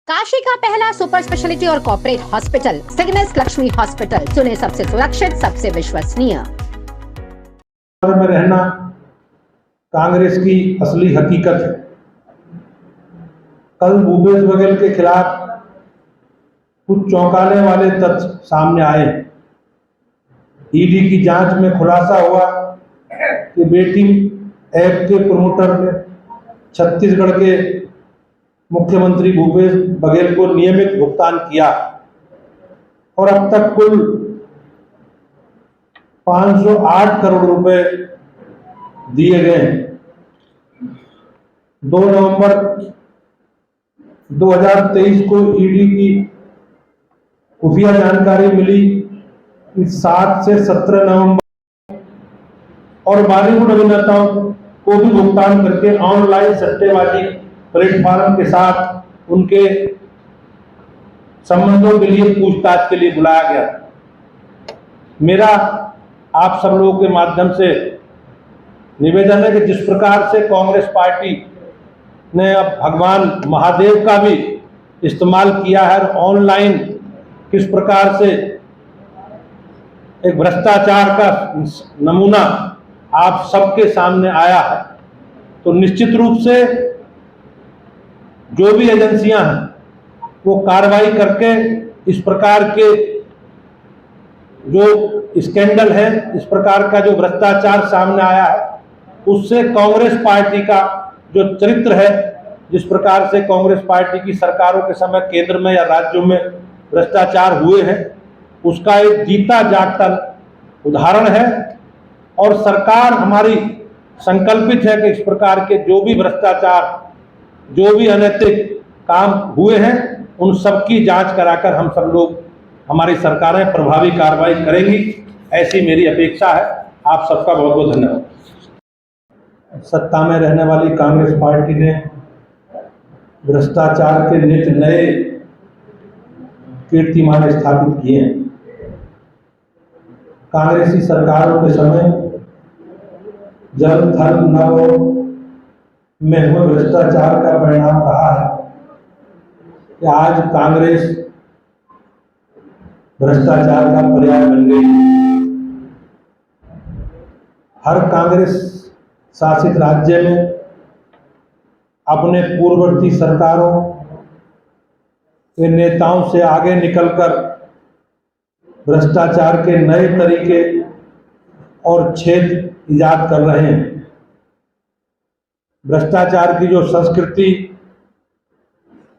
काशी का पहला super speciality और कॉर्पोरेट हॉस्पिटल सिग्नेस लक्ष्मी हॉस्पिटल, चुने सबसे सुरक्षित, सबसे विश्वसनीय। में रहना कांग्रेस की असली हकीकत है। कल भूपेश बघेल के खिलाफ कुछ चौंकाने वाले तथ्य सामने आए। ईडी की जांच में खुलासा हुआ कि बेटिंग ऐप के प्रमोटर ने छत्तीसगढ़ के मुख्यमंत्री भूपेश बघेल को नियमित भुगतान किया और अब तक कुल 508 करोड़ रुपए दिए गए हैं। 2 नवंबर 2023 को ईडी की खुफिया जानकारी मिली कि 7 से 17 नवंबर और बॉलीवुड अभिनेताओं को भी भुगतान करके ऑनलाइन सट्टेबाजी प्लेटफॉर्म के साथ उनके संबंधों के लिए पूछताछ के लिए बुलाया गया। मेरा आप सब लोगों के माध्यम से निवेदन है कि जिस प्रकार से कांग्रेस पार्टी ने अब भगवान महादेव का भी इस्तेमाल किया है, ऑनलाइन किस प्रकार से एक भ्रष्टाचार का नमूना आप सबके सामने आया है, तो निश्चित रूप से जो भी एजेंसियां हैं वो कार्रवाई करके इस प्रकार के जो स्कैंडल है, इस प्रकार का जो भ्रष्टाचार सामने आया है, उससे कांग्रेस पार्टी का जो चरित्र है, जिस प्रकार से कांग्रेस पार्टी की सरकारों के समय केंद्र में या राज्यों में भ्रष्टाचार हुए हैं, उसका एक जीता जागता उदाहरण है। और सरकार हमारी संकल्पित है कि इस प्रकार के जो भी भ्रष्टाचार, जो भी अनैतिक काम हुए हैं, उन सब की जांच कराकर हम सब लोग, हमारी सरकारें प्रभावी कार्रवाई करेंगी, ऐसी मेरी अपेक्षा है। आप सबका बहुत बहुत धन्यवाद। सत्ता में रहने वाली कांग्रेस पार्टी ने भ्रष्टाचार के नित नए कीर्तिमान स्थापित किए हैं। कांग्रेसी सरकारों के समय जल थल नव में हुए भ्रष्टाचार का परिणाम रहा है कि आज कांग्रेस भ्रष्टाचार का पर्याय बन गई। हर कांग्रेस शासित राज्य में अपने पूर्ववर्ती सरकारों के नेताओं से आगे निकलकर भ्रष्टाचार के नए तरीके और छेद इजाद कर रहे हैं। भ्रष्टाचार की जो संस्कृति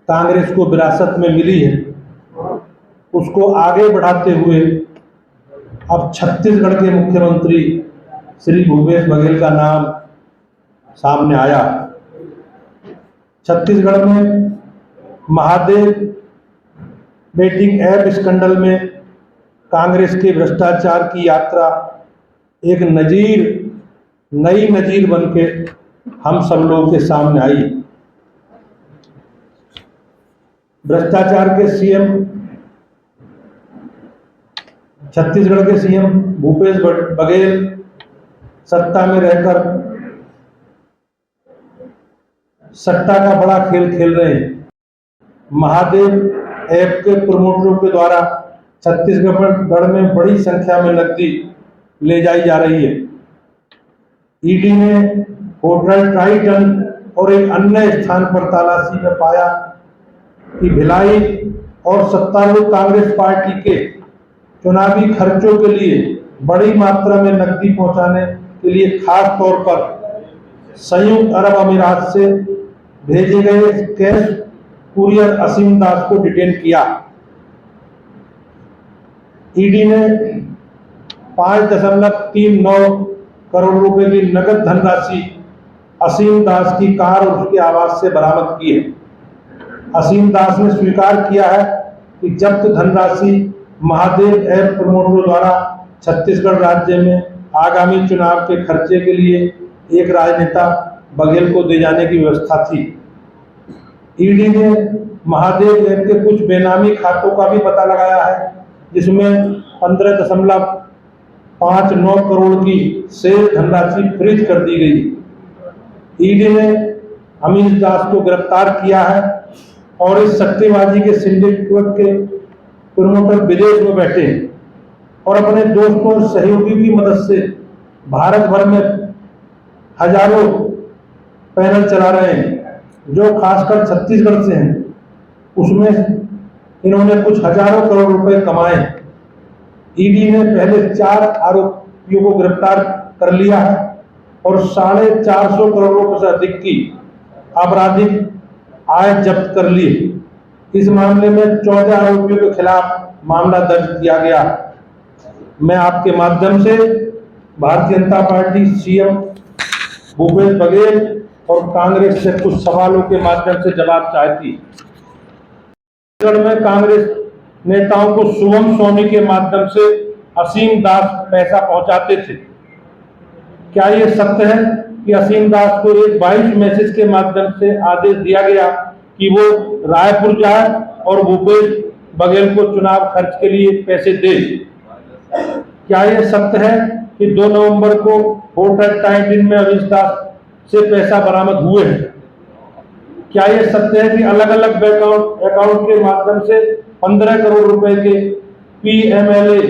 कांग्रेस को विरासत में मिली है, उसको आगे बढ़ाते हुए अब छत्तीसगढ़ के मुख्यमंत्री श्री भूपेश बघेल का नाम सामने आया। छत्तीसगढ़ में महादेव बेटिंग ऐप स्कैंडल में कांग्रेस के भ्रष्टाचार की यात्रा एक नई नजीर बन के हम सब लोगों के सामने आई। भ्रष्टाचार के सीएम, छत्तीसगढ़ के सीएम भूपेश बघेल सत्ता में रहकर सट्टा का बड़ा खेल खेल रहे हैं। महादेव ऐप के प्रमोटरों के द्वारा छत्तीसगढ़ में बड़ी संख्या में नकदी ले जाई जा रही है। ईडी ने होटल ट्राइटन और एक अन्य स्थान पर तलाशी में पाया कि भिलाई और सत्तारूढ़ कांग्रेस पार्टी के चुनावी खर्चों के लिए बड़ी मात्रा में नकदी पहुंचाने के लिए खास तौर पर संयुक्त अरब अमीरात से भेजे गए कैश कुरियर असीम दास को डिटेन किया। ईडी ने 5.39 करोड़ रुपए की नगद धनराशि असीम दास की कार और उसके आवास से बरामद की है। असीम दास ने स्वीकार किया है कि जब्त धनराशि महादेव ऐप प्रमोटरों द्वारा छत्तीसगढ़ राज्य में आगामी चुनाव के खर्चे के लिए एक राजनेता बघेल को दे जाने की व्यवस्था थी। ईडी ने महादेव ऐप के कुछ बेनामी खातों का भी पता लगाया है, जिसमें 15.59 करोड़ की शेष धनराशि फ्रीज कर दी गई। ईडी ने अमीश दास को गिरफ्तार किया है और इस सट्टेबाजी के सिंडिकेट के प्रमोटर विदेश में बैठे हैं और अपने दोस्तों और सहयोगियों की मदद से भारत भर में हजारों पैनल चला रहे हैं, जो खासकर छत्तीसगढ़ से हैं। उसमें इन्होंने कुछ हजारों करोड़ रुपए कमाए। ईडी ने पहले 4 आरोपियों को गिरफ्तार कर लिया है और 450 करोड़ रुपए से अधिक की आपराधिक आय जब्त कर ली। इस मामले में 14 आरोपियों के खिलाफ मामला दर्ज किया गया। मैं आपके माध्यम से भारतीय जनता पार्टी, सीएम भूपेश बघेल और कांग्रेस से कुछ सवालों के माध्यम से जवाब चाहती। छत्तीसगढ़ में कांग्रेस नेताओं को शुभम सोनी के माध्यम से असीम दास पैसा पहुंचाते थे। क्या ये सत्य है कि असीम दास को एक 22 मैसेज के माध्यम से आदेश दिया गया कि वो रायपुर जाए और भूपेश बघेल को चुनाव खर्च के लिए पैसे दे? क्या ये सत्य है कि 2 नवंबर को वोटर टाइम में असीम दास से पैसा बरामद हुए हैं? क्या ये सत्य है कि अलग अलग अकाउंट के माध्यम से 15 करोड़ रुपए के पीएमएलए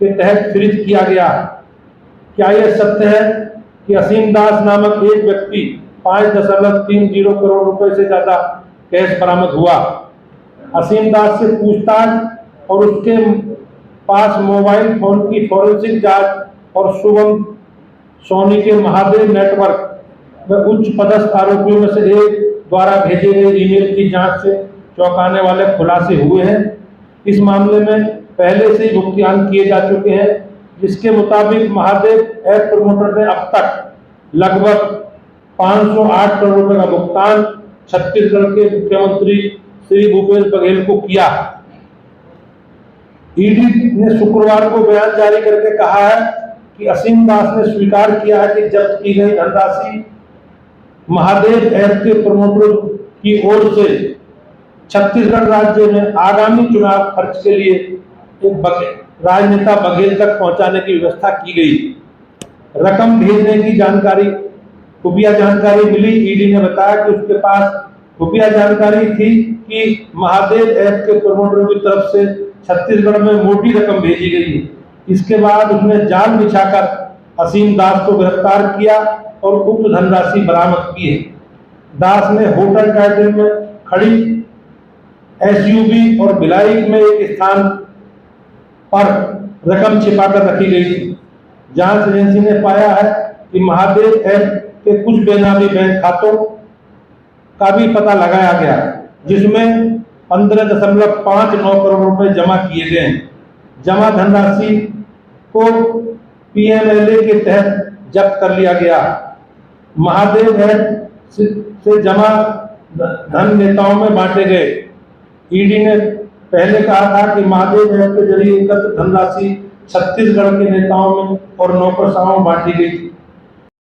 के तहत फ्रीज किया गया? क्या ये सत्य है कि असीम दास नामक एक व्यक्ति 5.30 करोड़ रुपए से ज्यादा कैश बरामद हुआ? असीम दास से पूछताछ और उसके पास मोबाइल फोन की फॉरेंसिक जांच और शुभम सोनी के महादेव नेटवर्क में उच्च पदस्थ आरोपियों में से एक द्वारा भेजे गए ईमेल की जांच से चौंकाने वाले खुलासे हुए हैं। इस मामले में पहले से ही भुगतान किए जा चुके हैं, जिसके मुताबिक महादेव ऐप प्रमोटर ने अब तक लगभग 508 करोड़ रुपए का भुगतान छत्तीसगढ़ के मुख्यमंत्री श्री भूपेश बघेल को किया। ईडी ने शुक्रवार को बयान जारी करके कहा है कि असीम दास ने स्वीकार किया है कि जब्त की गई धनराशि महादेव ऐप के प्रमोटरों की ओर से छत्तीसगढ़ राज्य में आगामी चुनाव खर्च के लिए एक राजनेता बघेल तक पहुंचाने की व्यवस्था की गई। रकम भेजने की जानकारी, खुफिया जानकारी मिली। ईडी ने बताया कि उसके पास खुफिया जानकारी थी कि महादेव ऐप के प्रमोटरों की तरफ से छत्तीसगढ़ में मोटी रकम भेजी गई। इसके बाद उसने जाल बिछाकर असीम दास को गिरफ्तार किया और उक्त धनराशि बरामद की है। दास ने होटल टाइटल में खड़ी एसयूवी और भिलाई में एक स्थान पर रकम छिपाकर रखी गई थी। जांच एजेंसी ने पाया है कि महादेव ऐप के कुछ बेनामी बैंक खातों का भी पता लगाया गया, जिसमें 15.59 करोड़ रुपए जमा किए गए। जमा धनराशि को पीएमएलए के तहत जब्त कर लिया गया। महादेव ऐप से जमा धन नेताओं में बांटे गए। ईडी ने पहले कहा था कि महादेव ऐप के जरिए एकत्र धनराशि छत्तीसगढ़ के नेताओं में और नौकरशाहों में बांटी गई थी।